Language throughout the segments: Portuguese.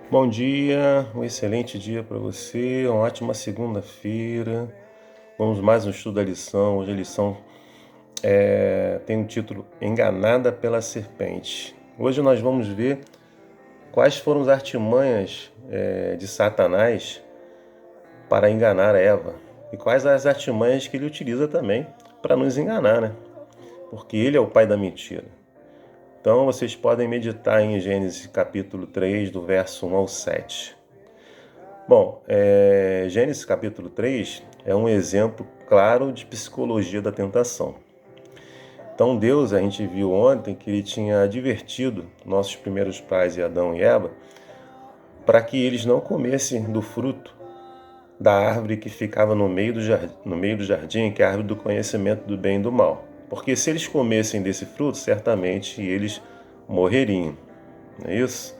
Bom dia, um excelente dia para você, uma ótima segunda-feira. Vamos mais um estudo da lição. Hoje a lição tem o título Enganada pela Serpente. Hoje nós vamos ver quais foram as artimanhas de Satanás para enganar Eva e quais as artimanhas que ele utiliza também para nos enganar, né? Porque ele é o pai da mentira. Então vocês podem meditar em Gênesis capítulo 3, do verso 1 ao 7. Bom, Gênesis capítulo 3 é um exemplo claro de psicologia da tentação. Então Deus, a gente viu ontem que ele tinha advertido nossos primeiros pais, Adão e Eva, para que eles não comessem do fruto da árvore que ficava no meio do jardim, que é a árvore do conhecimento do bem e do mal. Porque se eles comessem desse fruto, certamente eles morreriam. Não é isso?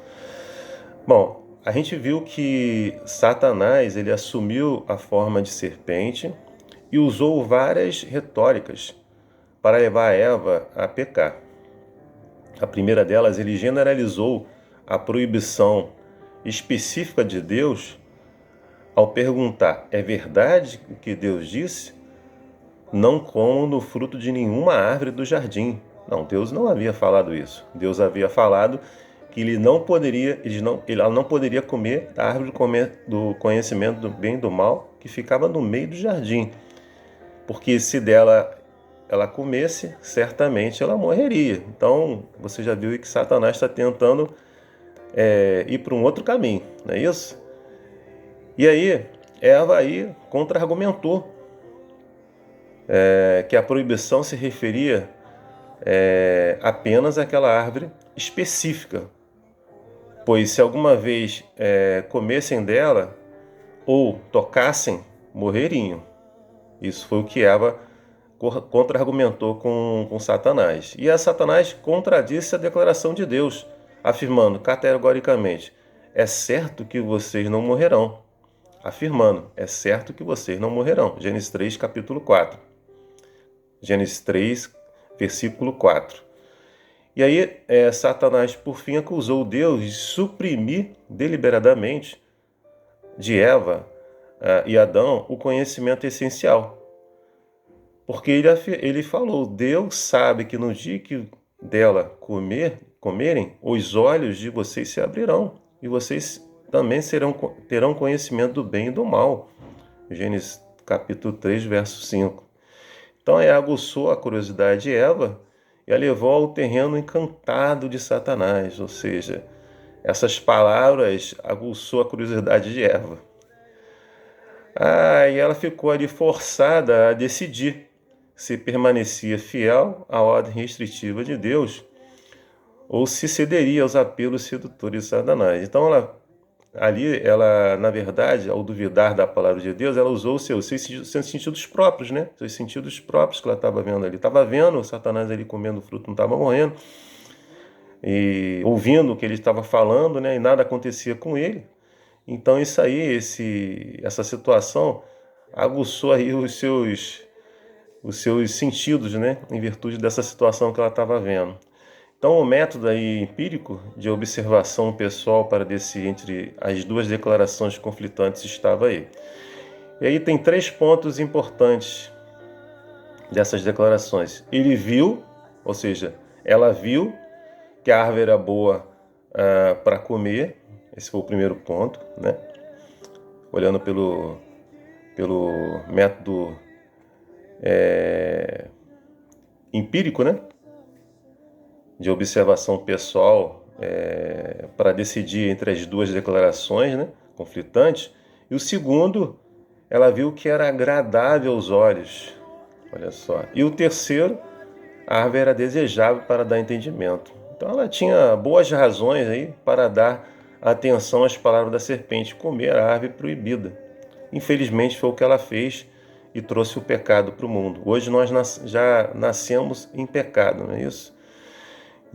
Bom, a gente viu que Satanás ele assumiu a forma de serpente e usou várias retóricas para levar Eva a pecar. A primeira delas, ele generalizou a proibição específica de Deus ao perguntar: é verdade o que Deus disse? Não comam do fruto de nenhuma árvore do jardim. Não, Deus não havia falado isso. Deus havia falado que ela não poderia comer da árvore do conhecimento do bem e do mal que ficava no meio do jardim. Porque se dela ela comesse, certamente ela morreria. Então, você já viu que Satanás está tentando ir para um outro caminho, não é isso? E aí, Eva aí contra-argumentou que a proibição se referia apenas àquela árvore específica, pois se alguma vez comessem dela ou tocassem, morreriam. Isso foi o que Eva contra-argumentou com Satanás. E a Satanás contradisse a declaração de Deus, afirmando categoricamente: é certo que vocês não morrerão. Afirmando: é certo que vocês não morrerão. Gênesis 3, capítulo 4. Gênesis 3, versículo 4. E aí, Satanás, por fim, acusou Deus de suprimir deliberadamente de Eva e Adão o conhecimento essencial. Porque ele falou: Deus sabe que no dia que dela comerem, os olhos de vocês se abrirão e vocês também terão conhecimento do bem e do mal. Gênesis capítulo 3, verso 5. Então aguçou a curiosidade de Eva e a levou ao terreno encantado de Satanás, ou seja, essas palavras aguçou a curiosidade de Eva. E ela ficou ali forçada a decidir se permanecia fiel à ordem restritiva de Deus ou se cederia aos apelos sedutores de Satanás. Então ela, na verdade, ao duvidar da palavra de Deus, ela usou seus sentidos próprios, né? Seus sentidos próprios que ela estava vendo ali. Estava vendo Satanás ali comendo fruto, não estava morrendo, e ouvindo o que ele estava falando, né? E nada acontecia com ele. Então isso aí, essa situação aguçou aí os seus sentidos, né? Em virtude dessa situação que ela estava vendo. Então, o método aí empírico de observação pessoal para decidir entre as duas declarações conflitantes estava aí. E aí tem 3 pontos importantes dessas declarações. Ele viu, ou seja, ela viu que a árvore era boa para comer. Esse foi o primeiro ponto, né? Olhando pelo método empírico, né? De observação pessoal para decidir entre as duas declarações, né, conflitantes. E o segundo, ela viu que era agradável aos olhos. Olha só. E o terceiro, a árvore era desejável para dar entendimento. Então ela tinha boas razões aí para dar atenção às palavras da serpente, comer a árvore proibida. Infelizmente foi o que ela fez e trouxe o pecado para o mundo. Hoje nós já nascemos em pecado, não é isso?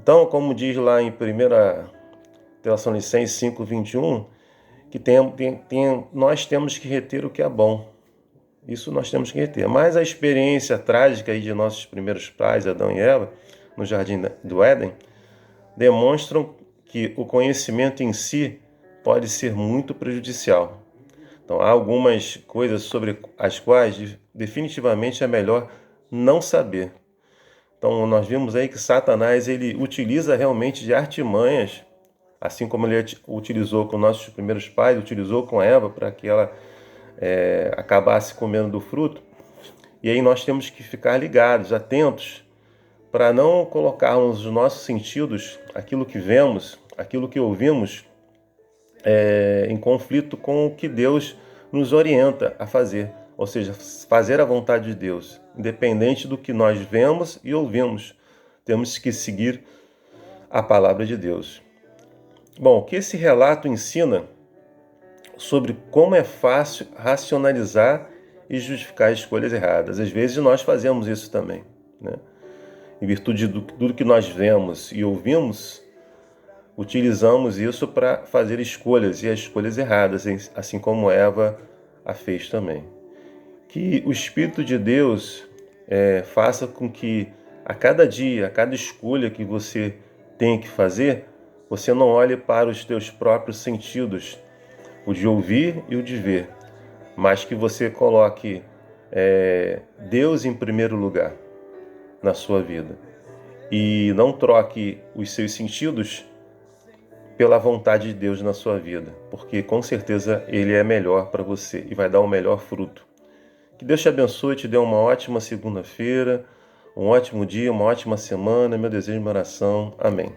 Então, como diz lá em 1 Tessalonicenses 5:21, que nós temos que reter o que é bom. Isso nós temos que reter. Mas a experiência trágica aí de nossos primeiros pais, Adão e Eva, no jardim do Éden, demonstram que o conhecimento em si pode ser muito prejudicial. Então, há algumas coisas sobre as quais definitivamente é melhor não saber. Então, nós vimos aí que Satanás ele utiliza realmente de artimanhas, assim como ele utilizou com nossos primeiros pais, utilizou com Eva para que ela acabasse comendo do fruto. E aí nós temos que ficar ligados, atentos, para não colocarmos os nossos sentidos, aquilo que vemos, aquilo que ouvimos, em conflito com o que Deus nos orienta a fazer. Ou seja, fazer a vontade de Deus, independente do que nós vemos e ouvimos. Temos que seguir a palavra de Deus. Bom, o que esse relato ensina sobre como é fácil racionalizar e justificar escolhas erradas. Às vezes nós fazemos isso também, né? Em virtude de tudo que nós vemos e ouvimos, utilizamos isso para fazer escolhas, e as escolhas erradas, assim como Eva a fez também. Que o Espírito de Deus faça com que a cada dia, a cada escolha que você tem que fazer, você não olhe para os teus próprios sentidos, o de ouvir e o de ver, mas que você coloque Deus em primeiro lugar na sua vida e não troque os seus sentidos pela vontade de Deus na sua vida, porque com certeza Ele é melhor para você e vai dar o melhor fruto. Que Deus te abençoe, te dê uma ótima segunda-feira, um ótimo dia, uma ótima semana, meu desejo e minha oração. Amém.